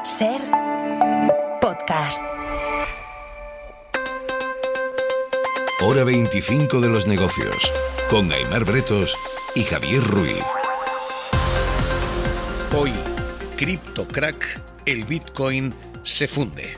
Ser podcast. Hora 25 de los negocios, con Aimar Bretos y Javier Ruiz. Hoy, CryptoCrack, el Bitcoin se funde.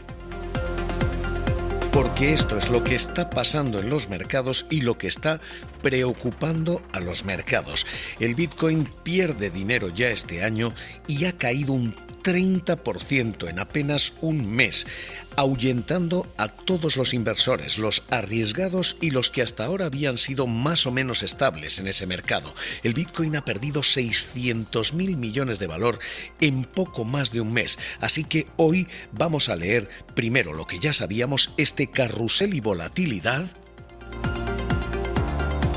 Porque esto es lo que está pasando en los mercados y lo que está preocupando a los mercados. El Bitcoin pierde dinero ya este año y ha caído un 30% en apenas un mes, ahuyentando a todos los inversores, los arriesgados y los que hasta ahora habían sido más o menos estables en ese mercado. El Bitcoin ha perdido 600.000 millones de valor en poco más de un mes. Así que hoy vamos a leer primero lo que ya sabíamos, este carrusel y volatilidad,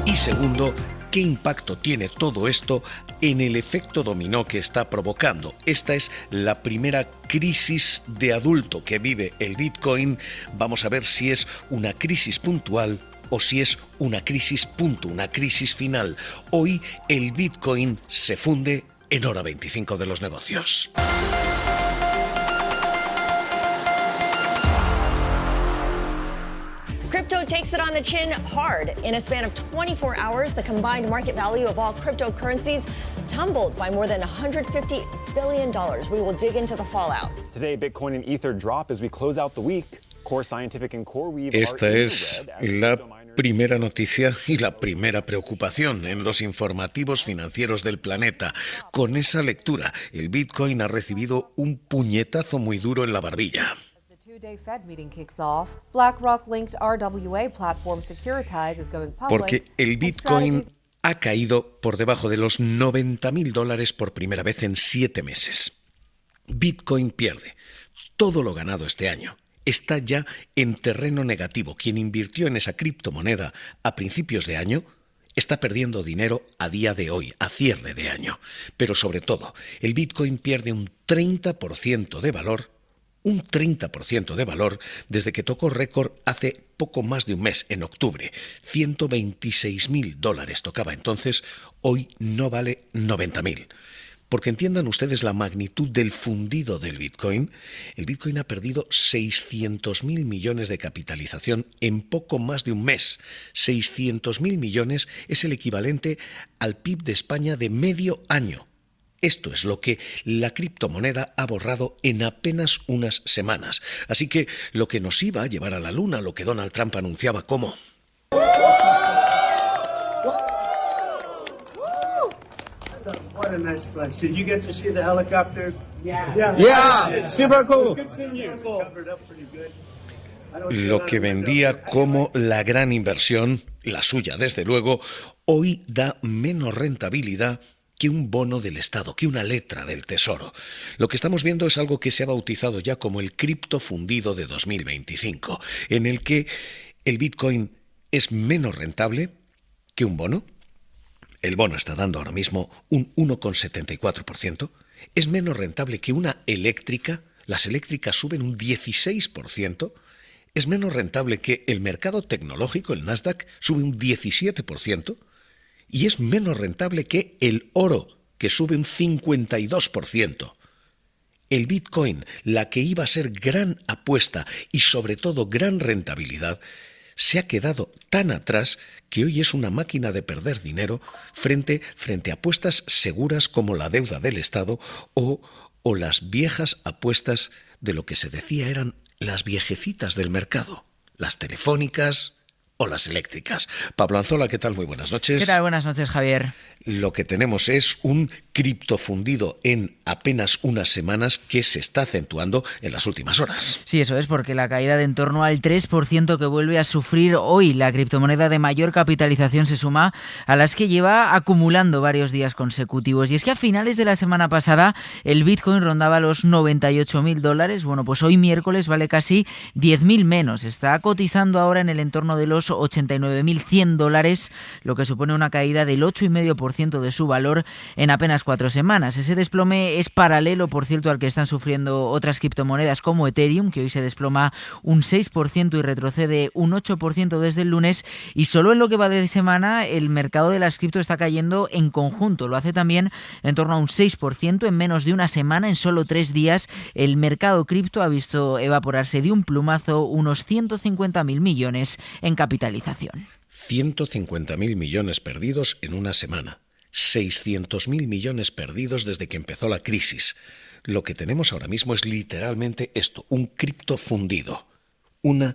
y segundo, ¿qué impacto tiene todo esto en el efecto dominó que está provocando? Esta es la primera crisis de adulto que vive el Bitcoin. Vamos a ver si es una crisis puntual o si es una crisis punto, una crisis final. Hoy el Bitcoin se funde en hora 25 de los negocios. Crypto takes it on the chin hard. In a span of 24 hours, the combined market value of all cryptocurrencies tumbled by more than $150 billion. We will dig into the fallout. Today, Bitcoin and Ether drop as we close out the week. Core Scientific and CoreWeave Esta es la primera noticia y la primera preocupación en los informativos financieros del planeta. Con esa lectura, el Bitcoin ha recibido un puñetazo muy duro en la barbilla. Porque el Bitcoin ha caído por debajo de los $90.000 por primera vez en 7 meses. Bitcoin pierde todo lo ganado este año. Está ya en terreno negativo. Quien invirtió en esa criptomoneda a principios de año está perdiendo dinero a día de hoy, a cierre de año. Pero sobre todo, el Bitcoin pierde un 30% de valor. Un 30% de valor desde que tocó récord hace poco más de un mes, en octubre. $126.000 tocaba entonces, hoy no vale 90.000. Porque entiendan ustedes la magnitud del fundido del Bitcoin, el Bitcoin ha perdido 600.000 millones de capitalización en poco más de un mes. 600.000 millones es el equivalente al PIB de España de medio año. Esto es lo que la criptomoneda ha borrado en apenas unas semanas. Así que lo que nos iba a llevar a la luna, lo que Donald Trump anunciaba como... What a nice place. Did you get to see the helicopters? Yeah, super cool. Lo que vendía como la gran inversión, la suya desde luego, hoy da menos rentabilidad que un bono del Estado, que una letra del Tesoro. Lo que estamos viendo es algo que se ha bautizado ya como el cripto fundido de 2025, en el que el Bitcoin es menos rentable que un bono. El bono está dando ahora mismo un 1,74%. Es menos rentable que una eléctrica. Las eléctricas suben un 16%. Es menos rentable que el mercado tecnológico, el Nasdaq, sube un 17%. Y es menos rentable que el oro, que sube un 52%. El Bitcoin, la que iba a ser gran apuesta y sobre todo gran rentabilidad, se ha quedado tan atrás que hoy es una máquina de perder dinero frente a apuestas seguras como la deuda del Estado o las viejas apuestas de lo que se decía eran las viejecitas del mercado, las telefónicas o las eléctricas. Pablo Anzola, ¿qué tal? Muy buenas noches. ¿Qué tal? Buenas noches, Javier. Lo que tenemos es un criptofundido en apenas unas semanas que se está acentuando en las últimas horas. Sí, eso es, porque la caída de en torno al 3% que vuelve a sufrir hoy la criptomoneda de mayor capitalización se suma a las que lleva acumulando varios días consecutivos. Y es que a finales de la semana pasada el Bitcoin rondaba los $98.000. Bueno, pues hoy miércoles vale casi 10.000 menos. Está cotizando ahora en el entorno de los $289.100, lo que supone una caída del 8,5% de su valor en apenas 4 semanas. Ese desplome es paralelo, por cierto, al que están sufriendo otras criptomonedas como Ethereum, que hoy se desploma un 6% y retrocede un 8% desde el lunes, y solo en lo que va de semana el mercado de las cripto está cayendo en conjunto. Lo hace también en torno a un 6% en menos de una semana. En solo 3 días el mercado cripto ha visto evaporarse de un plumazo unos 150.000 millones en capitalización. 150.000 millones perdidos en una semana. 600.000 millones perdidos desde que empezó la crisis. Lo que tenemos ahora mismo es literalmente esto, un cripto fundido. Una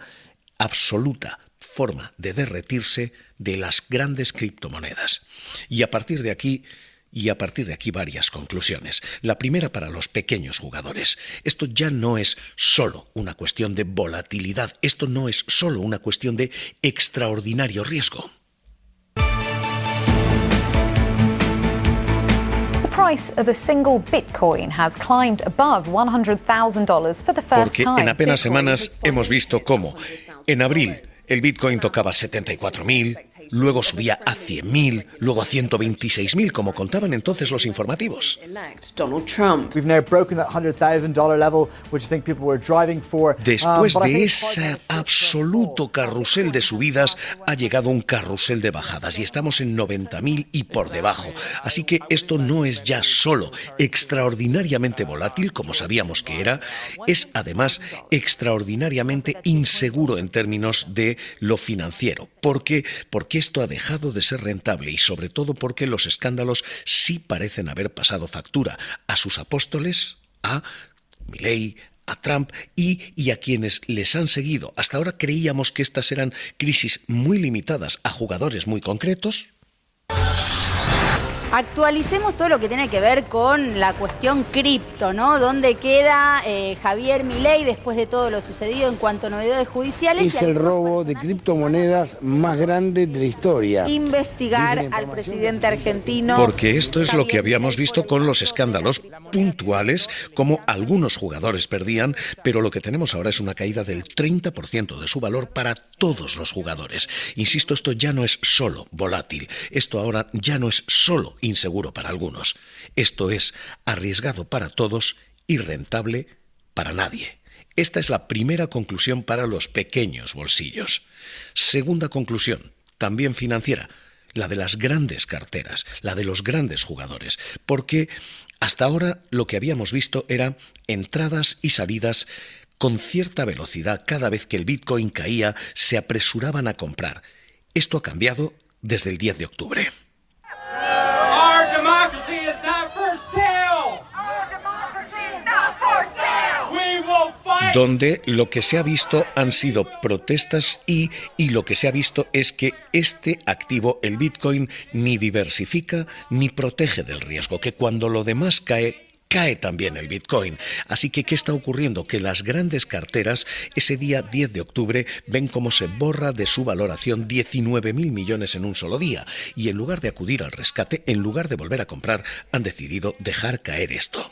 absoluta forma de derretirse de las grandes criptomonedas. Y a partir de aquí varias conclusiones. La primera, para los pequeños jugadores. Esto ya no es solo una cuestión de volatilidad, esto no es solo una cuestión de extraordinario riesgo. Porque en apenas semanas hemos visto cómo en abril el Bitcoin tocaba 74.000, luego subía a 100.000, luego a 126.000, como contaban entonces los informativos. Después de ese absoluto carrusel de subidas, ha llegado un carrusel de bajadas y estamos en 90.000 y por debajo. Así que esto no es ya solo extraordinariamente volátil, como sabíamos que era, es además extraordinariamente inseguro en términos de lo financiero. ¿Por qué? Porque esto ha dejado de ser rentable y sobre todo porque los escándalos sí parecen haber pasado factura a sus apóstoles, a Milei, a Trump y a quienes les han seguido. Hasta ahora creíamos que estas eran crisis muy limitadas a jugadores muy concretos. Actualicemos todo lo que tiene que ver con la cuestión cripto, ¿no? ¿Dónde queda Javier Milei después de todo lo sucedido en cuanto a novedades judiciales? Es el robo de criptomonedas más grande de la historia. Investigar al presidente argentino. Porque esto es lo que habíamos visto con los escándalos puntuales, como algunos jugadores perdían, pero lo que tenemos ahora es una caída del 30% de su valor para todos los jugadores. Insisto, esto ya no es solo volátil, esto ahora ya no es solo inseguro para algunos. Esto es arriesgado para todos y rentable para nadie. Esta es la primera conclusión para los pequeños bolsillos. Segunda conclusión, también financiera, la de las grandes carteras, la de los grandes jugadores, porque hasta ahora lo que habíamos visto era entradas y salidas con cierta velocidad. Cada vez que el Bitcoin caía, se apresuraban a comprar. Esto ha cambiado desde el 10 de octubre. Donde lo que se ha visto han sido protestas y lo que se ha visto es que este activo, el Bitcoin, ni diversifica ni protege del riesgo, que cuando lo demás cae también el Bitcoin. Así que, ¿qué está ocurriendo? Que las grandes carteras, ese día 10 de octubre, ven cómo se borra de su valoración 19.000 millones en un solo día. Y en lugar de acudir al rescate, en lugar de volver a comprar, han decidido dejar caer esto.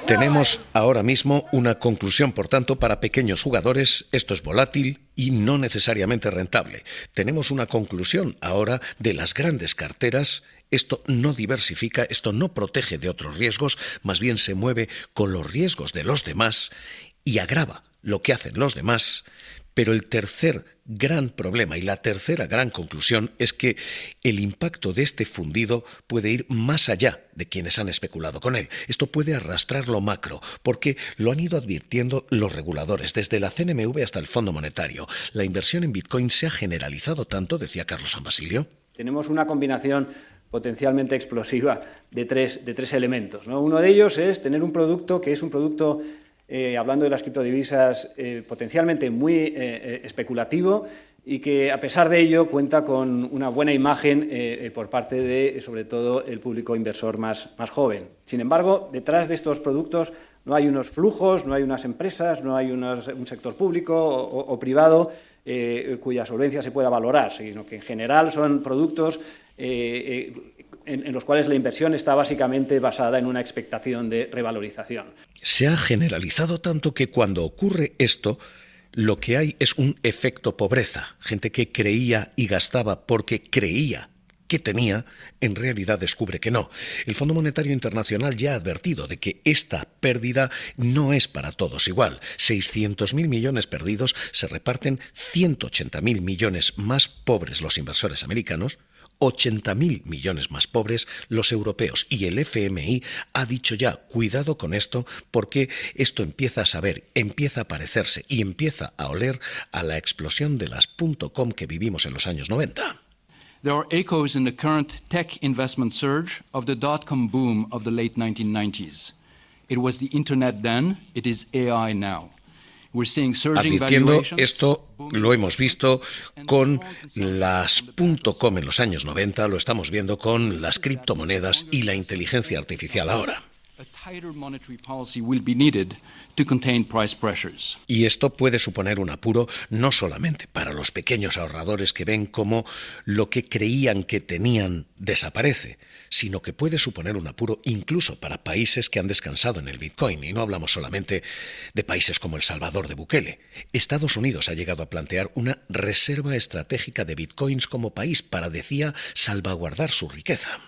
Tenemos ahora mismo una conclusión, por tanto, para pequeños jugadores. Esto es volátil y no necesariamente rentable. Tenemos una conclusión ahora de las grandes carteras. Esto no diversifica, esto no protege de otros riesgos, más bien se mueve con los riesgos de los demás y agrava lo que hacen los demás. Pero el tercer gran problema y la tercera gran conclusión es que el impacto de este fundido puede ir más allá de quienes han especulado con él. Esto puede arrastrar lo macro, porque lo han ido advirtiendo los reguladores, desde la CNMV hasta el Fondo Monetario. La inversión en Bitcoin se ha generalizado tanto, decía Carlos San Basilio. Tenemos una combinación potencialmente explosiva de tres elementos, ¿no? Uno de ellos es tener un producto que es un producto, hablando de las criptodivisas, potencialmente muy especulativo y que, a pesar de ello, cuenta con una buena imagen por parte de, sobre todo, el público inversor más joven. Sin embargo, detrás de estos productos no hay unos flujos, no hay unas empresas, no hay un sector público o privado cuya solvencia se pueda valorar, sino que, en general, son productos en los cuales la inversión está básicamente basada en una expectación de revalorización. se ha generalizado tanto que cuando ocurre esto, lo que hay es un efecto pobreza. Gente que creía y gastaba porque creía que tenía, en realidad descubre que no. El Fondo Monetario Internacional ya ha advertido de que esta pérdida no es para todos igual. 600.000 millones perdidos se reparten 180.000 millones más pobres los inversores americanos, 80.000 millones más pobres los europeos. Y el FMI ha dicho ya, cuidado con esto, porque esto empieza a saber, empieza a parecerse y empieza a oler a la explosión de las .com que vivimos en los años 90. There are echoes in the current tech investment surge of the dot-com boom of the late 1990s. It was the internet then, it is AI now. We're seeing surging valuations. Esto lo hemos visto con las .com en los años 90, lo estamos viendo con las criptomonedas y la inteligencia artificial ahora. Y esto puede suponer un apuro no solamente para los pequeños ahorradores que ven cómo lo que creían que tenían desaparece, sino que puede suponer un apuro incluso para países que han descansado en el Bitcoin. Y no hablamos solamente de países como El Salvador de Bukele. Estados Unidos ha llegado a plantear una reserva estratégica de Bitcoins como país para, decía, salvaguardar su riqueza.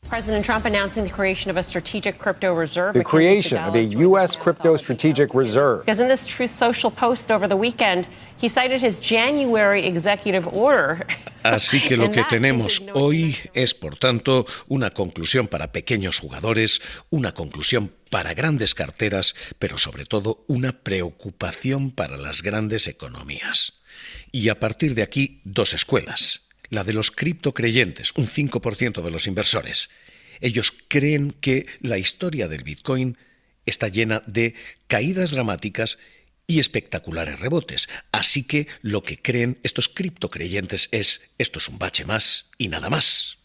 President Trump announcing the creation of a strategic crypto reserve. The creation of a U.S. crypto strategic reserve. Because in this Truth Social post over the weekend, he cited his January executive order. Así que lo que tenemos hoy es, por tanto, una conclusión para pequeños jugadores, una conclusión para grandes carteras, pero sobre todo una preocupación para las grandes economías. Y a partir de aquí, dos escuelas. La de los criptocreyentes, un 5% de los inversores. Ellos creen que la historia del Bitcoin está llena de caídas dramáticas y espectaculares rebotes. Así que lo que creen estos criptocreyentes es: esto es un bache más y nada más.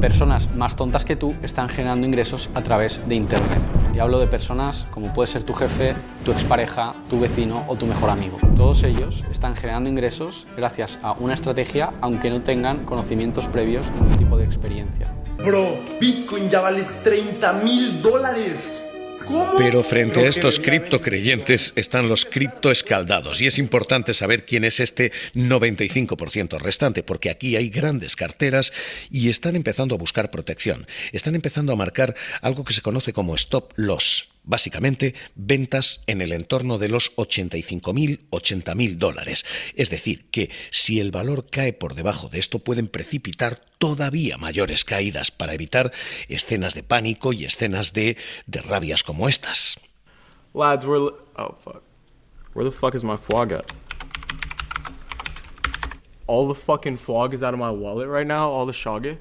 Personas más tontas que tú están generando ingresos a través de Internet. Y hablo de personas como puede ser tu jefe, tu expareja, tu vecino o tu mejor amigo. Todos ellos están generando ingresos gracias a una estrategia, aunque no tengan conocimientos previos ni ningún tipo de experiencia. Bro, Bitcoin ya vale $30,000. ¿Cómo? Pero frente a estos criptocreyentes están los criptoescaldados, y es importante saber quién es este 95% restante, porque aquí hay grandes carteras y están empezando a buscar protección. Están empezando a marcar algo que se conoce como stop loss. Básicamente, ventas en el entorno de los $85.000, $80.000. Es decir, que si el valor cae por debajo de esto, pueden precipitar todavía mayores caídas para evitar escenas de pánico y escenas de rabias como estas. Lads, oh, fuck. Where the fuck is my fog at? All the fucking fog is out of my wallet right now, all the shoggoth.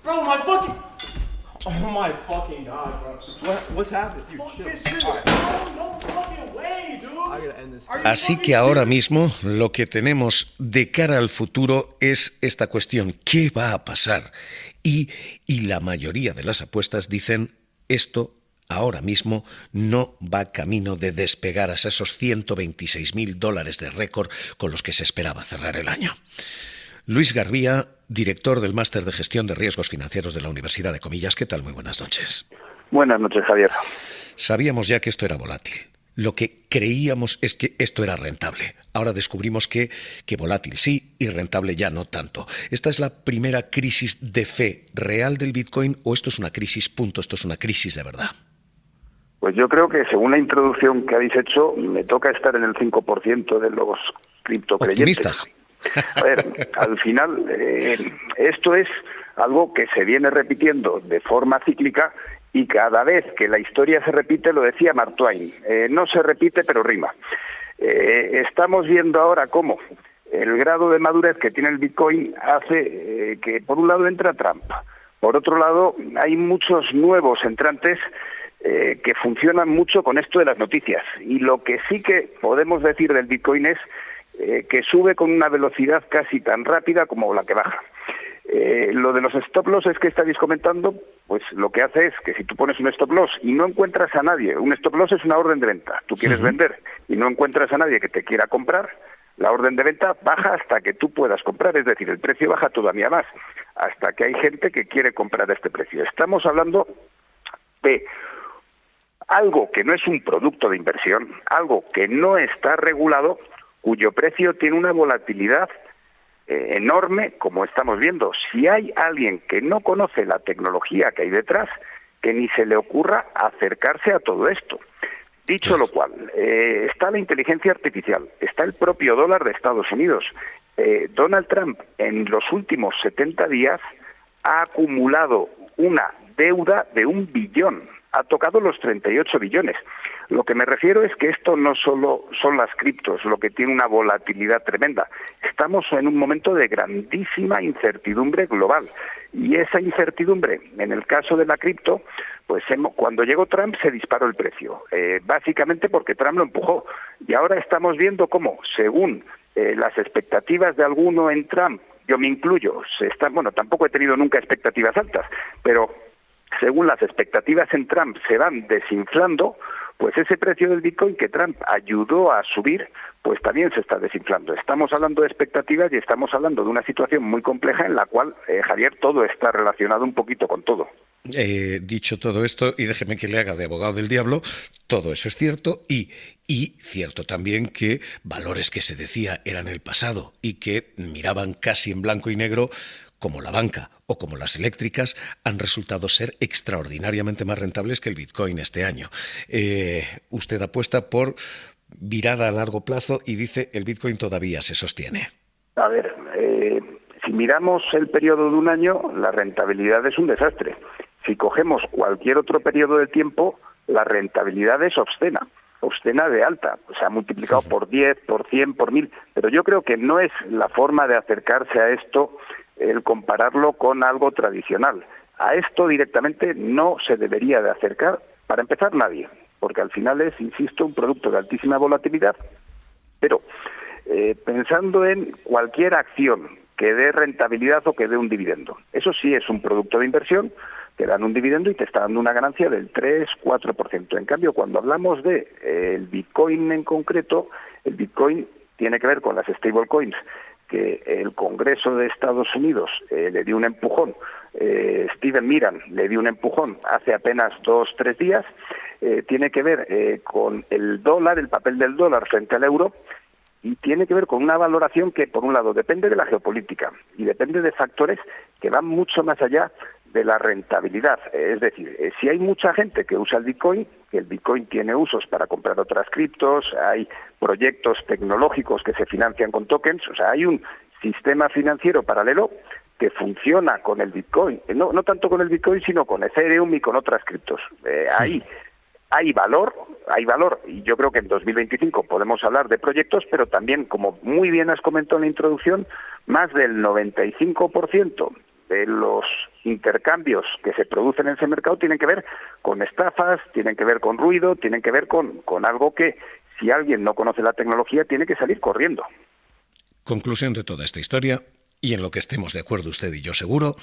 Bro, my fucking... Oh my fucking god, bro. What's happening? Dude, fuck this shit. No fucking way, dude. I gotta end this. Así que ahora mismo lo que tenemos de cara al futuro es esta cuestión: ¿qué va a pasar? Y la mayoría de las apuestas dicen esto ahora mismo no va camino de despegar a esos $126.000 de récord con los que se esperaba cerrar el año. Luis Garbía, director del Máster de Gestión de Riesgos Financieros de la Universidad de Comillas. ¿Qué tal? Muy buenas noches. Buenas noches, Javier. Sabíamos ya que esto era volátil. Lo que creíamos es que esto era rentable. Ahora descubrimos que volátil sí y rentable ya no tanto. ¿Esta es la primera crisis de fe real del Bitcoin o esto es una crisis punto, esto es una crisis de verdad? Pues yo creo que según la introducción que habéis hecho, me toca estar en el 5% de los criptocreyentes. ¿Optimistas? A ver, al final, esto es algo que se viene repitiendo de forma cíclica y cada vez que la historia se repite, lo decía Mark Twain, no se repite pero rima. Estamos viendo ahora cómo el grado de madurez que tiene el Bitcoin hace que por un lado entra Trump, por otro lado hay muchos nuevos entrantes que funcionan mucho con esto de las noticias, y lo que sí que podemos decir del Bitcoin es que sube con una velocidad casi tan rápida como la que baja. Lo de los stop loss es que estáis comentando, pues lo que hace es que si tú pones un stop loss y no encuentras a nadie, un stop loss es una orden de venta, tú quieres vender y no encuentras a nadie que te quiera comprar, La orden de venta baja hasta que tú puedas comprar, es decir, el precio baja todavía más, hasta que hay gente que quiere comprar a este precio. Estamos hablando de algo que no es un producto de inversión, algo que no está regulado, cuyo precio tiene una volatilidad enorme, como estamos viendo. Si hay alguien que no conoce la tecnología que hay detrás, que ni se le ocurra acercarse a todo esto. Dicho lo cual, está la inteligencia artificial, está el propio dólar de Estados Unidos. Donald Trump en los últimos 70 días ha acumulado una deuda de 1 billón, ha tocado los 38 billones. Lo que me refiero es que esto no solo son las criptos, lo que tiene una volatilidad tremenda. Estamos en un momento de grandísima incertidumbre global. Y esa incertidumbre, en el caso de la cripto, pues cuando llegó Trump se disparó el precio, básicamente porque Trump lo empujó. Y ahora estamos viendo cómo, según las expectativas de alguno en Trump, yo me incluyo, tampoco he tenido nunca expectativas altas, pero según las expectativas en Trump se van desinflando, pues ese precio del Bitcoin que Trump ayudó a subir, pues también se está desinflando. Estamos hablando de expectativas y estamos hablando de una situación muy compleja en la cual, Javier, todo está relacionado un poquito con todo. Dicho todo esto, y déjeme que le haga de abogado del diablo, todo eso es cierto y cierto también que valores que se decía eran el pasado y que miraban casi en blanco y negro, como la banca o como las eléctricas, han resultado ser extraordinariamente más rentables que el Bitcoin este año. Usted apuesta por virada a largo plazo y dice el Bitcoin todavía se sostiene. A ver, si miramos el periodo de un año, la rentabilidad es un desastre. Si cogemos cualquier otro periodo de tiempo, la rentabilidad es obscena de alta, o sea, multiplicado por 10, por 100, por 1000, pero yo creo que no es la forma de acercarse a esto el compararlo con algo tradicional. A esto directamente no se debería de acercar, para empezar, nadie, porque al final es, insisto, un producto de altísima volatilidad. Pero pensando en cualquier acción que dé rentabilidad o que dé un dividendo, eso sí es un producto de inversión, te dan un dividendo y te está dando una ganancia del 3-4%. En cambio, cuando hablamos de el Bitcoin en concreto, el Bitcoin tiene que ver con las stablecoins, que el Congreso de Estados Unidos le dio un empujón, Steven Miran le dio un empujón hace apenas 2-3 días, tiene que ver con el dólar, el papel del dólar frente al euro, y tiene que ver con una valoración que, por un lado, depende de la geopolítica y depende de factores que van mucho más allá de la rentabilidad. Es decir, si hay mucha gente que usa el Bitcoin, que el Bitcoin tiene usos para comprar otras criptos, hay proyectos tecnológicos que se financian con tokens, o sea, hay un sistema financiero paralelo que funciona con el Bitcoin, no tanto con el Bitcoin, sino con Ethereum y con otras criptos. Hay valor, y yo creo que en 2025 podemos hablar de proyectos, pero también, como muy bien has comentado en la introducción, más del 95% de los intercambios que se producen en ese mercado tienen que ver con estafas, tienen que ver con ruido, tienen que ver con algo que, si alguien no conoce la tecnología, tiene que salir corriendo. Conclusión de toda esta historia, y en lo que estemos de acuerdo usted y yo seguro,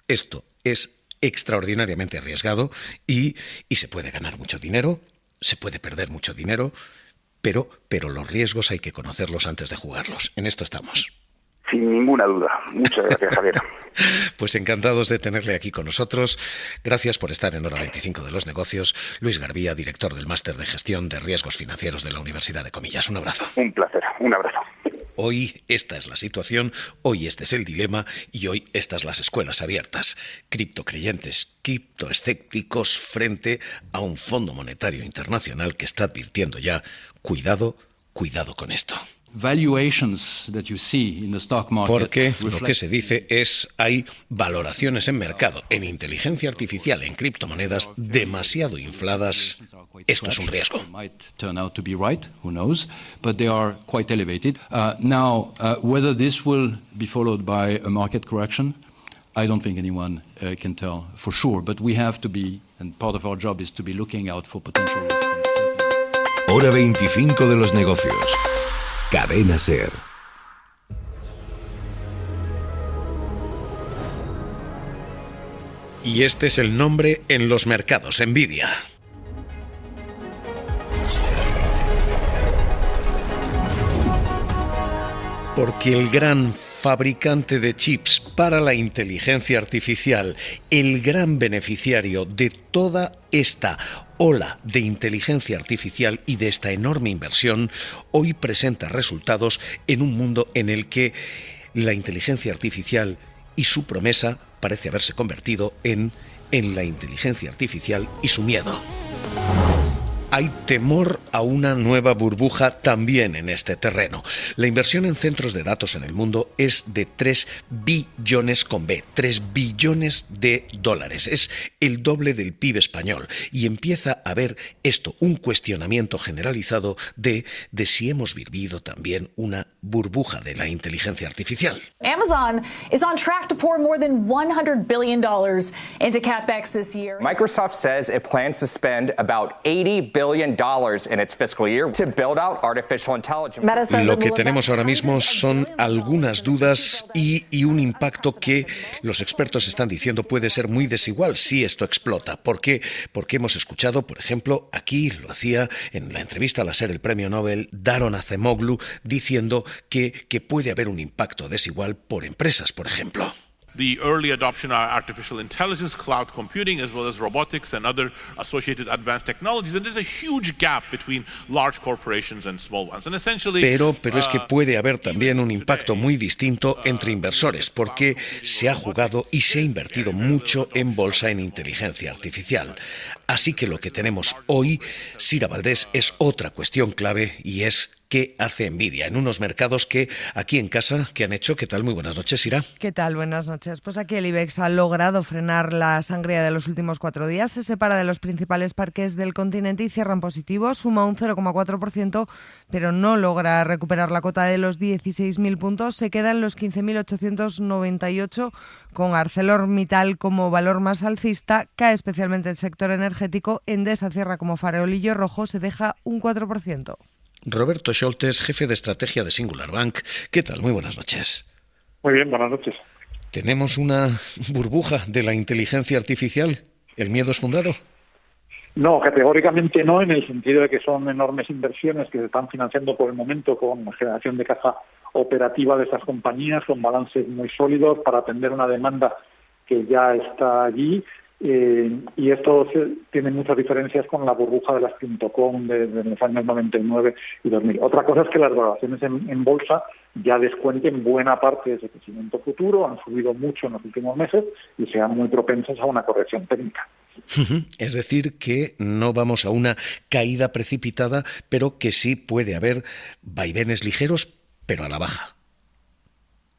esto es extraordinariamente arriesgado y se puede ganar mucho dinero, se puede perder mucho dinero, pero los riesgos hay que conocerlos antes de jugarlos. En esto estamos. Sin ninguna duda. Muchas gracias, Javier. Pues encantados de tenerle aquí con nosotros. Gracias por estar en Hora 25 de los Negocios. Luis Garbía, director del Máster de Gestión de Riesgos Financieros de la Universidad de Comillas. Un abrazo. Un placer. Un abrazo. Hoy esta es la situación, hoy este es el dilema y hoy estas las escuelas abiertas. Criptocreyentes, criptoescépticos frente a un Fondo Monetario Internacional que está advirtiendo ya, cuidado con esto. Porque lo que se dice es hay valoraciones en mercado, en inteligencia artificial, en criptomonedas demasiado infladas. Esto es un riesgo. Whether this will be followed by a market correction, I don't think anyone can tell for sure, but we have to be, and part of our job is to be looking out for potential risks. Hora 25 de los negocios. Cadena SER. Y este es el nombre en los mercados, Nvidia. Porque el gran fabricante de chips para la inteligencia artificial, el gran beneficiario de toda esta ola de inteligencia artificial y de esta enorme inversión, hoy presenta resultados en un mundo en el que la inteligencia artificial y su promesa parece haberse convertido en la inteligencia artificial y su miedo. Hay temor a una nueva burbuja también en este terreno. La inversión en centros de datos en el mundo es de 3 billones con B, 3 billones de dólares. Es el doble del PIB español. Y empieza a haber esto, un cuestionamiento generalizado de si hemos vivido también una burbuja de la inteligencia artificial. Amazon is on track to pour more than $100 billion into CapEx this year. Microsoft says it plans to spend about $80 billion in its fiscal year to build out artificial intelligence. Lo que tenemos ahora mismo son algunas dudas y un impacto que los expertos están diciendo puede ser muy desigual si esto explota. ¿Por qué? Porque hemos escuchado, por ejemplo, aquí lo hacía en la entrevista al ser el premio Nobel Daron Acemoglu diciendo que puede haber un impacto desigual por empresas, por ejemplo. The early adoption of artificial intelligence, cloud computing, as well as robotics and other associated advanced technologies, and there's a huge gap between large corporations and small ones. And essentially, pero es que puede haber también un impacto muy distinto entre inversores, porque se ha jugado y se ha invertido mucho en bolsa en inteligencia artificial. Así que lo que tenemos hoy, Sira Valdés, es otra cuestión clave y es ¿qué hace Nvidia en unos mercados que aquí en casa, ¿qué han hecho? ¿Qué tal? Muy buenas noches, Sira. ¿Qué tal? Buenas noches. Pues aquí el IBEX ha logrado frenar la sangría de los últimos 4 días, se separa de los principales parques del continente y cierra en positivo, suma un 0,4%, pero no logra recuperar la cota de los 16.000 puntos, se queda en los 15.898 con ArcelorMittal como valor más alcista, cae especialmente el sector energético, Endesa cierra como farolillo rojo, se deja un 4%. Roberto Scholtes, jefe de estrategia de Singular Bank. ¿Qué tal? Muy buenas noches. Muy bien, buenas noches. ¿Tenemos una burbuja de la inteligencia artificial? ¿El miedo es fundado? No, categóricamente no, en el sentido de que son enormes inversiones que se están financiando por el momento con generación de caja operativa de estas compañías, con balances muy sólidos para atender una demanda que ya está allí. Y esto tiene muchas diferencias con la burbuja de las .com de los años 99 y 2000. Otra cosa es que las valoraciones en bolsa ya descuenten buena parte de ese crecimiento futuro, han subido mucho en los últimos meses y sean muy propensas a una corrección técnica. Es decir, que no vamos a una caída precipitada, pero que sí puede haber vaivenes ligeros, pero a la baja.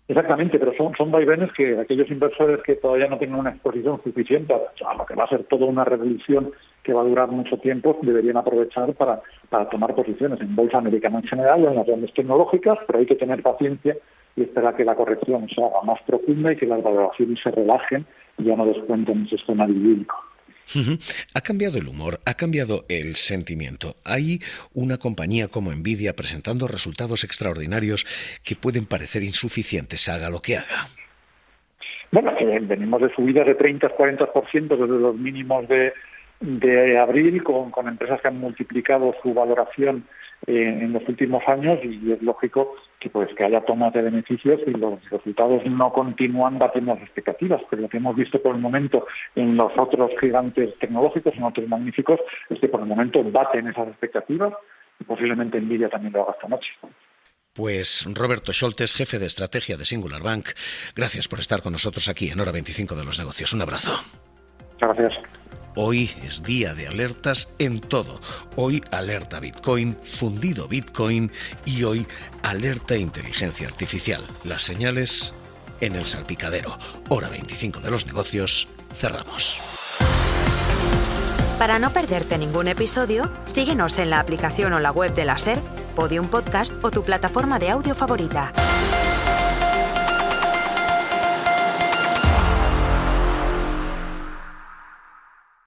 Exactamente, pero son vaivenes que aquellos inversores que todavía no tienen una exposición suficiente a lo que va a ser toda una revolución que va a durar mucho tiempo, deberían aprovechar para tomar posiciones en bolsa americana en general o en las grandes tecnológicas, pero hay que tener paciencia y esperar que la corrección se haga más profunda y que las valoraciones se relajen y ya no descuenten ese escenario bíblico. Ha cambiado el humor, ha cambiado el sentimiento. Hay una compañía como Nvidia presentando resultados extraordinarios que pueden parecer insuficientes, haga lo que haga. Bueno, venimos de subidas de 30-40% desde los mínimos de abril, con empresas que han multiplicado su valoración en los últimos años, y es lógico que haya tomas de beneficios y los resultados no continúan batiendo las expectativas, pero lo que hemos visto por el momento en los otros gigantes tecnológicos, en otros magníficos, es que por el momento baten esas expectativas y posiblemente Nvidia también lo haga esta noche. Pues Roberto Scholtes, jefe de estrategia de Singular Bank, gracias por estar con nosotros aquí en Hora 25 de los Negocios. Un abrazo. Muchas gracias. Hoy es día de alertas en todo. Hoy alerta Bitcoin, fundido Bitcoin y hoy alerta inteligencia artificial. Las señales en el salpicadero. Hora 25 de los Negocios. Cerramos. Para no perderte ningún episodio, síguenos en la aplicación o la web de la SER, Podium Podcast o tu plataforma de audio favorita.